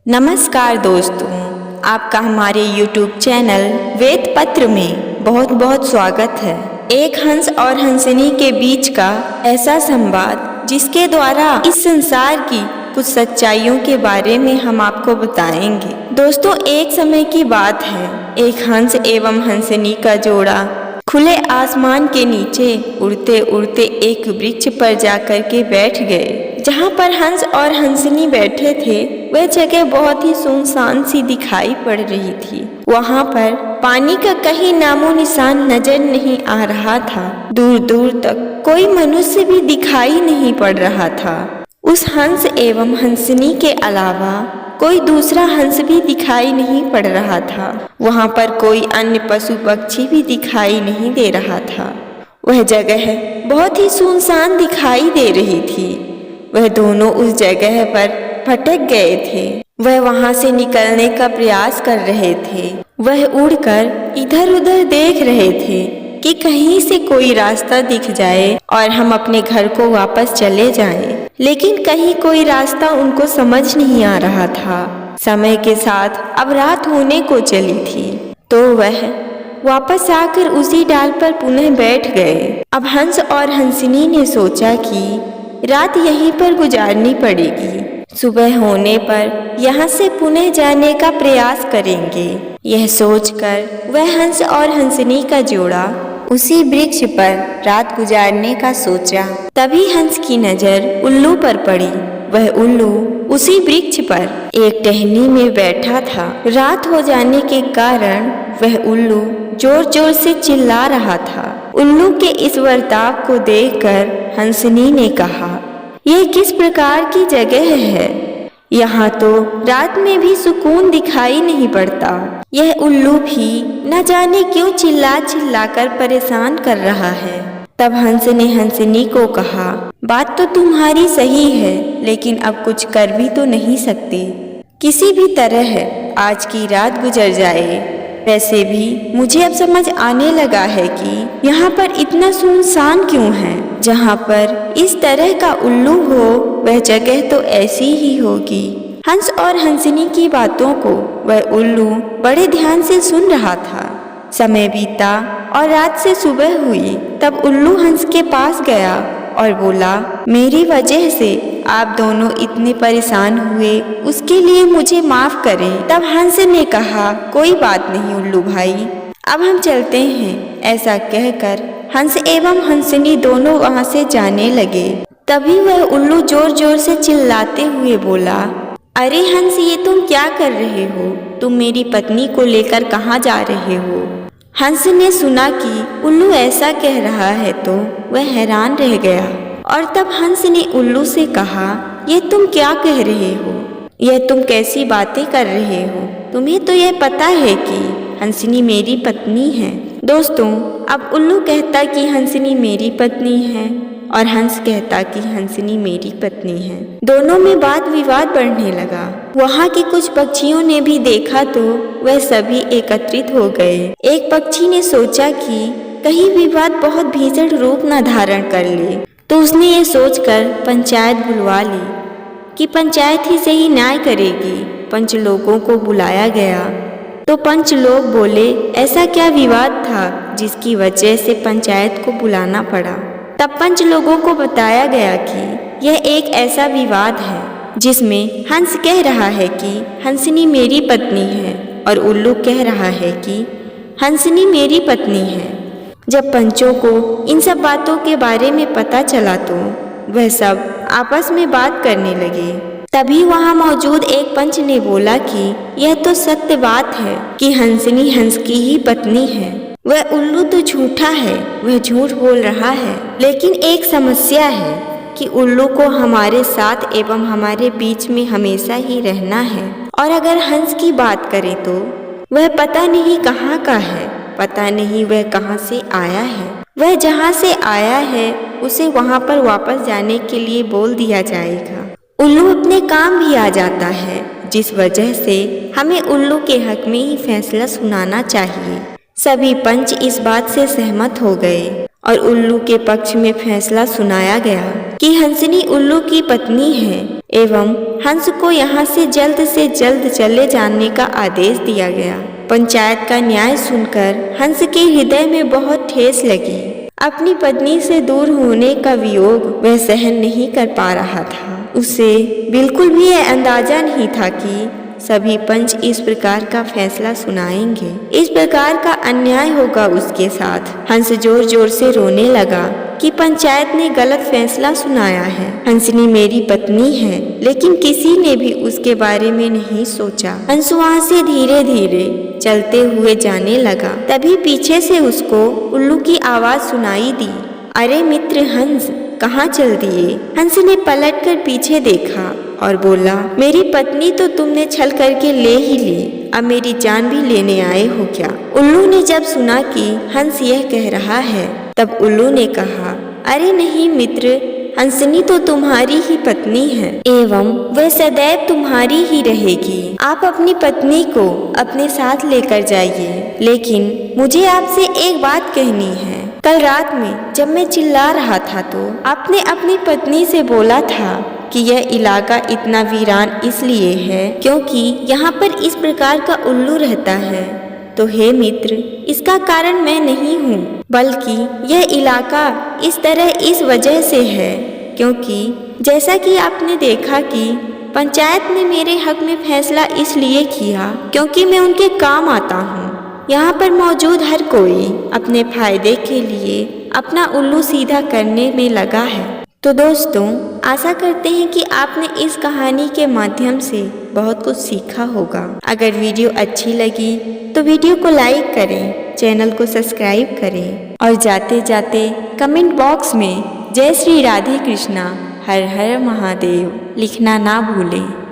नमस्कार दोस्तों, आपका हमारे YouTube चैनल वेद पत्र में बहुत बहुत स्वागत है। एक हंस और हंसिनी के बीच का ऐसा संवाद जिसके द्वारा इस संसार की कुछ सच्चाइयों के बारे में हम आपको बताएंगे। दोस्तों, एक समय की बात है, एक हंस एवं हंसिनी का जोड़ा खुले आसमान के नीचे उड़ते उड़ते एक वृक्ष पर जाकर के बैठ गए। जहाँ पर हंस और हंसिनी बैठे थे वह जगह बहुत ही सुनसान सी दिखाई पड़ रही थी। वहाँ पर पानी का कहीं नामो निशान नजर नहीं आ रहा था। दूर दूर तक कोई मनुष्य भी दिखाई नहीं पड़ रहा था। उस हंस एवं हंसिनी के अलावा कोई दूसरा हंस भी दिखाई नहीं पड़ रहा था। वहाँ पर कोई अन्य पशु पक्षी भी दिखाई नहीं दे रहा था। वह जगह बहुत ही सुनसान दिखाई दे रही थी। वह दोनों उस जगह पर भटक गए थे। वह वहाँ से निकलने का प्रयास कर रहे थे। वह उड़कर इधर उधर देख रहे थे कि कहीं से कोई रास्ता दिख जाए और हम अपने घर को वापस चले जाएं। लेकिन कहीं कोई रास्ता उनको समझ नहीं आ रहा था। समय के साथ अब रात होने को चली थी तो वह वापस आकर उसी डाल पर पुनः बैठ गए। अब हंस और हंसिनी ने सोचा कि रात यहीं पर गुजारनी पड़ेगी। सुबह होने पर यहाँ से पुनः जाने का प्रयास करेंगे। यह सोचकर वह हंस और हंसिनी का जोड़ा उसी वृक्ष पर रात गुजारने का सोचा। तभी हंस की नजर उल्लू पर पड़ी। वह उल्लू उसी वृक्ष पर एक टहनी में बैठा था। रात हो जाने के कारण वह उल्लू जोर जोर से चिल्ला रहा था। उल्लू के इस बर्ताव को देखकर हंसिनी ने कहा, यह किस प्रकार की जगह है? यहाँ तो रात में भी सुकून दिखाई नहीं पड़ता। यह उल्लू भी न जाने क्यों चिल्ला चिल्ला कर परेशान कर रहा है। तब हंस ने हंसिनी को कहा, बात तो तुम्हारी सही है, लेकिन अब कुछ कर भी तो नहीं सकते। किसी भी तरह आज की रात गुजर जाए। वैसे भी मुझे अब समझ आने लगा है कि यहाँ पर इतना सुनसान क्यों है। जहाँ पर इस तरह का उल्लू हो वह जगह तो ऐसी ही होगी। हंस और हंसिनी की बातों को वह उल्लू बड़े ध्यान से सुन रहा था। समय बीता और रात से सुबह हुई। तब उल्लू हंस के पास गया और बोला, मेरी वजह से आप दोनों इतने परेशान हुए, उसके लिए मुझे माफ करें। तब हंस ने कहा, कोई बात नहीं उल्लू भाई, अब हम चलते हैं। ऐसा कहकर हंस एवं हंसिनी दोनों वहां से जाने लगे। तभी वह उल्लू जोर जोर से चिल्लाते हुए बोला, अरे हंस, ये तुम क्या कर रहे हो? तुम मेरी पत्नी को लेकर कहाँ जा रहे हो? हंस ने सुना कि उल्लू ऐसा कह रहा है तो वह हैरान रह गया। और तब हंस ने उल्लू से कहा, ये तुम क्या कह रहे हो? यह तुम कैसी बातें कर रहे हो? तुम्हें तो यह पता है कि हंसिनी मेरी पत्नी है। दोस्तों, अब उल्लू कहता कि हंसिनी मेरी पत्नी है और हंस कहता कि हंसिनी मेरी पत्नी है। दोनों में वाद विवाद बढ़ने लगा। वहाँ के कुछ पक्षियों ने भी देखा तो वह सभी एकत्रित हो गए। एक पक्षी ने सोचा कि कहीं विवाद बहुत भीषण रूप न धारण कर ले, तो उसने ये सोचकर पंचायत बुलवा ली कि पंचायत ही सही न्याय करेगी। पंच लोगों को बुलाया गया तो पंच लोग बोले, ऐसा क्या विवाद था जिसकी वजह से पंचायत को बुलाना पड़ा? तब पंच लोगों को बताया गया कि यह एक ऐसा विवाद है जिसमें हंस कह रहा है कि हंसिनी मेरी पत्नी है और उल्लू कह रहा है कि हंसिनी मेरी पत्नी है। जब पंचों को इन सब बातों के बारे में पता चला तो वह सब आपस में बात करने लगे। तभी वहाँ मौजूद एक पंच ने बोला कि यह तो सत्य बात है कि हंसिनी हंस की ही पत्नी है। वह उल्लू तो झूठा है, वह झूठ बोल रहा है। लेकिन एक समस्या है कि उल्लू को हमारे साथ एवं हमारे बीच में हमेशा ही रहना है। और अगर हंस की बात करें तो वह पता नहीं कहाँ का है, पता नहीं वह कहाँ से आया है। वह जहाँ से आया है उसे वहाँ पर वापस जाने के लिए बोल दिया जाएगा। उल्लू अपने काम भी आ जाता है, जिस वजह से हमें उल्लू के हक में ही फैसला सुनाना चाहिए। सभी पंच इस बात से सहमत हो गए और उल्लू के पक्ष में फैसला सुनाया गया कि हंसिनी उल्लू की पत्नी है एवं हंस को यहाँ से जल्द चले जाने का आदेश दिया गया। पंचायत का न्याय सुनकर हंस के हृदय में बहुत ठेस लगी। अपनी पत्नी से दूर होने का वियोग वह सहन नहीं कर पा रहा था। उसे बिल्कुल भी यह अंदाजा नहीं था कि सभी पंच इस प्रकार का फैसला सुनाएंगे, इस प्रकार का अन्याय होगा उसके साथ। हंस जोर जोर से रोने लगा कि पंचायत ने गलत फैसला सुनाया है। हंसनी मेरी पत्नी है, लेकिन किसी ने भी उसके बारे में नहीं सोचा। हंस वहाँ से धीरे धीरे चलते हुए जाने लगा। तभी पीछे से उसको उल्लू की आवाज सुनाई दी। अरे मित्र हंस, कहाँ चल दिए? हंस ने पलटकर पीछे देखा और बोला, मेरी पत्नी तो तुमने छल करके ले ही ली, अब मेरी जान भी लेने आए हो क्या? उल्लू ने जब सुना कि हंस यह कह रहा है, तब उल्लू ने कहा, अरे नहीं मित्र, हंसनी तो तुम्हारी ही पत्नी है एवं वह सदैव तुम्हारी ही रहेगी। आप अपनी पत्नी को अपने साथ लेकर जाइए, लेकिन मुझे आपसे एक बात कहनी है। कल रात में जब मैं चिल्ला रहा था तो आपने अपनी पत्नी से बोला था कि यह इलाका इतना वीरान इसलिए है क्योंकि यहाँ पर इस प्रकार का उल्लू रहता है। तो हे मित्र, इसका कारण मैं नहीं हूँ, बल्कि यह इलाका इस तरह इस वजह से है क्योंकि जैसा कि आपने देखा कि पंचायत ने मेरे हक में फैसला इसलिए किया क्योंकि मैं उनके काम आता हूँ। यहाँ पर मौजूद हर कोई अपने फायदे के लिए अपना उल्लू सीधा करने में लगा है। तो दोस्तों, आशा करते हैं कि आपने इस कहानी के माध्यम से बहुत कुछ सीखा होगा। अगर वीडियो अच्छी लगी तो वीडियो को लाइक करें, चैनल को सब्सक्राइब करें और जाते जाते कमेंट बॉक्स में जय श्री राधे कृष्णा हर हर महादेव लिखना ना भूलें।